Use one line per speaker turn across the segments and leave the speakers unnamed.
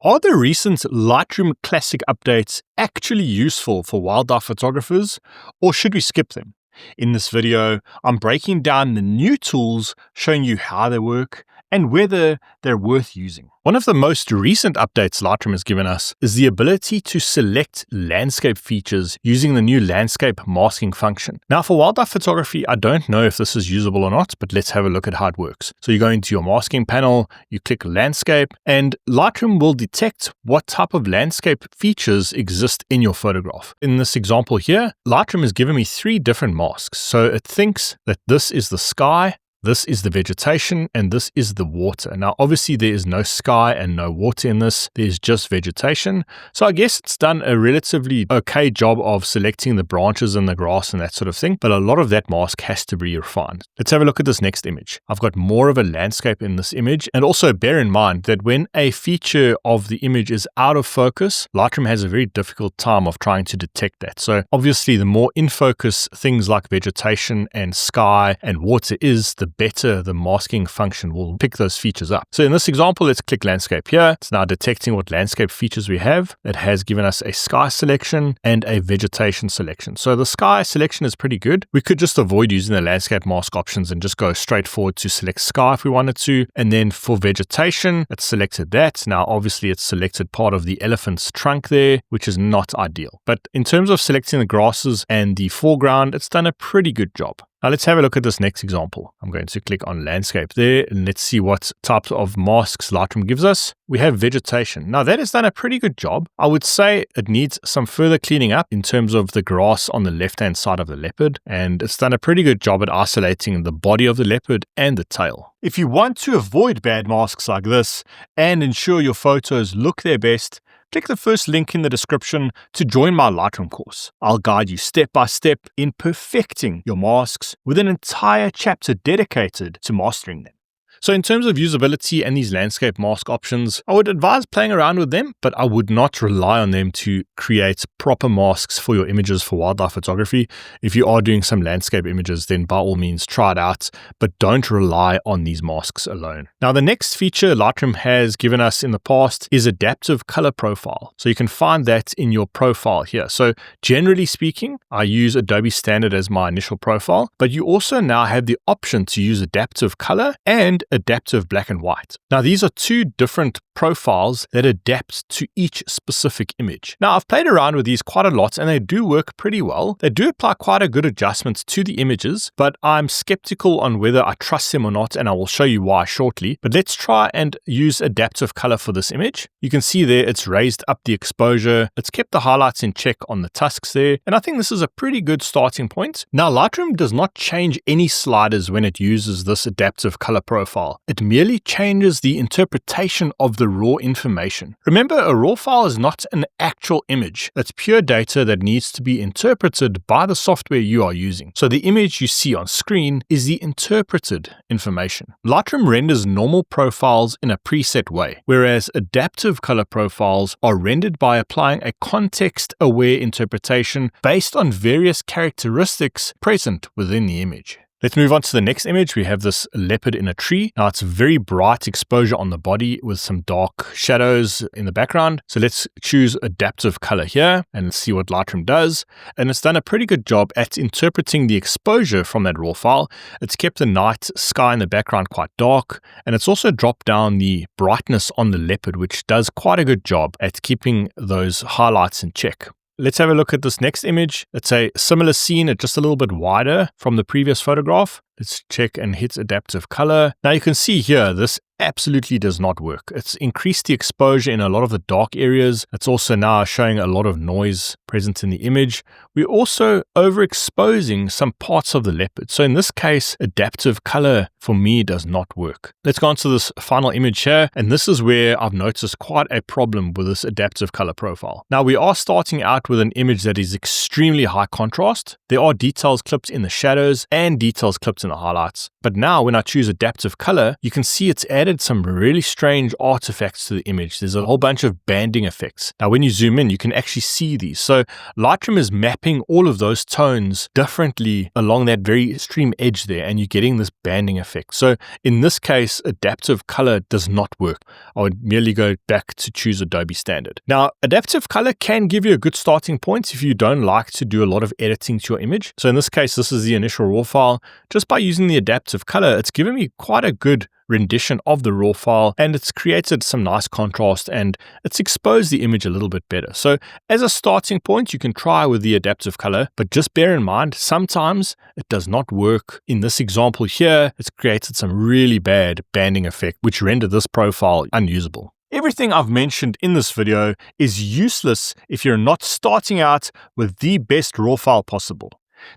Are the recent Lightroom Classic updates actually useful for wildlife photographers, or should we skip them? In this video, I'm breaking down the new tools, showing you how they work and whether they're worth using. One of the most recent updates Lightroom has given us is the ability to select landscape features using the new landscape masking function. Now, for wildlife photography, I don't know if this is usable or not, but let's have a look at how it works. So you go into your masking panel, you click landscape, and Lightroom will detect what type of landscape features exist in your photograph. In this example here, Lightroom has given me 3 different masks. So it thinks that this is the sky, this is the vegetation, and this is the water. Now, obviously, there is no sky and no water in this. There's just vegetation. So I guess it's done a relatively okay job of selecting the branches and the grass and that sort of thing, but a lot of that mask has to be refined. Let's have a look at this next image. I've got more of a landscape in this image, and also bear in mind that when a feature of the image is out of focus, Lightroom has a very difficult time of trying to detect that. So obviously, the more in focus things like vegetation and sky and water is, the better the masking function will pick those features up. So in this example, let's click landscape here. It's now detecting what landscape features we have. It has given us a sky selection and a vegetation selection. So the sky selection is pretty good. We could just avoid using the landscape mask options and just go straight forward to select sky if we wanted to. And then for vegetation, it's selected that. Now, obviously, it's selected part of the elephant's trunk there, which is not ideal. But in terms of selecting the grasses and the foreground, it's done a pretty good job. Now let's have a look at this next example. I'm going to click on landscape there and let's see what types of masks Lightroom gives us. We have vegetation. Now that has done a pretty good job. I would say it needs some further cleaning up in terms of the grass on the left-hand side of the leopard, and it's done a pretty good job at isolating the body of the leopard and the tail. If you want to avoid bad masks like this and ensure your photos look their best, click the first link in the description to join my Lightroom course. I'll guide you step by step in perfecting your masks with an entire chapter dedicated to mastering them. So in terms of usability and these landscape mask options, I would advise playing around with them, but I would not rely on them to create proper masks for your images for wildlife photography. If you are doing some landscape images, then by all means try it out, but don't rely on these masks alone. Now the next feature Lightroom has given us in the past is adaptive color profile. So you can find that in your profile here. So generally speaking, I use Adobe Standard as my initial profile, but you also now have the option to use adaptive color and adaptive black and white. Now these are 2 different profiles that adapt to each specific image. Now I've played around with these quite a lot and they do work pretty well. They do apply quite a good adjustments to the images, but I'm skeptical on whether I trust them or not, and I will show you why shortly. But let's try and use adaptive color for this image. You can see there it's raised up the exposure, it's kept the highlights in check on the tusks there, and I think this is a pretty good starting point. Now Lightroom does not change any sliders when it uses this adaptive color profile. It merely changes the interpretation of the raw information. Remember, a raw file is not an actual image. It's pure data that needs to be interpreted by the software you are using. So the image you see on screen is the interpreted information. Lightroom renders normal profiles in a preset way, whereas adaptive color profiles are rendered by applying a context-aware interpretation based on various characteristics present within the image. Let's move on to the next image. We have this leopard in a tree. Now it's very bright exposure on the body with some dark shadows in the background. So let's choose adaptive color here and see what Lightroom does. And it's done a pretty good job at interpreting the exposure from that raw file. It's kept the night sky in the background quite dark, and it's also dropped down the brightness on the leopard, which does quite a good job at keeping those highlights in check. Let's have a look at this next image. It's a similar scene, just a little bit wider from the previous photograph. Let's check and hit adaptive color. Now you can see here, this absolutely does not work. It's increased the exposure in a lot of the dark areas. It's also now showing a lot of noise present in the image. We're also overexposing some parts of the leopard. So in this case, adaptive color for me does not work. Let's go on to this final image here. And this is where I've noticed quite a problem with this adaptive color profile. Now we are starting out with an image that is extremely high contrast. There are details clipped in the shadows and details clipped in and the highlights. But now when I choose adaptive color, you can see it's added some really strange artifacts to the image. There's a whole bunch of banding effects. Now when you zoom in, you can actually see these. So Lightroom is mapping all of those tones differently along that very extreme edge there, and you're getting this banding effect. So in this case, adaptive color does not work. I would merely go back to choose Adobe Standard. Now, adaptive color can give you a good starting point if you don't like to do a lot of editing to your image. So in this case, this is the initial raw file. Just by using the adaptive color, it's given me quite a good rendition of the raw file, and it's created some nice contrast and it's exposed the image a little bit better. So as a starting point, you can try with the adaptive color, but just bear in mind, sometimes it does not work. In this example here, it's created some really bad banding effect, which rendered this profile unusable. Everything I've mentioned in this video is useless if you're not starting out with the best raw file possible.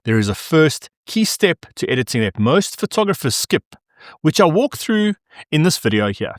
There is a first key step to editing that most photographers skip, which I'll walk through in this video here.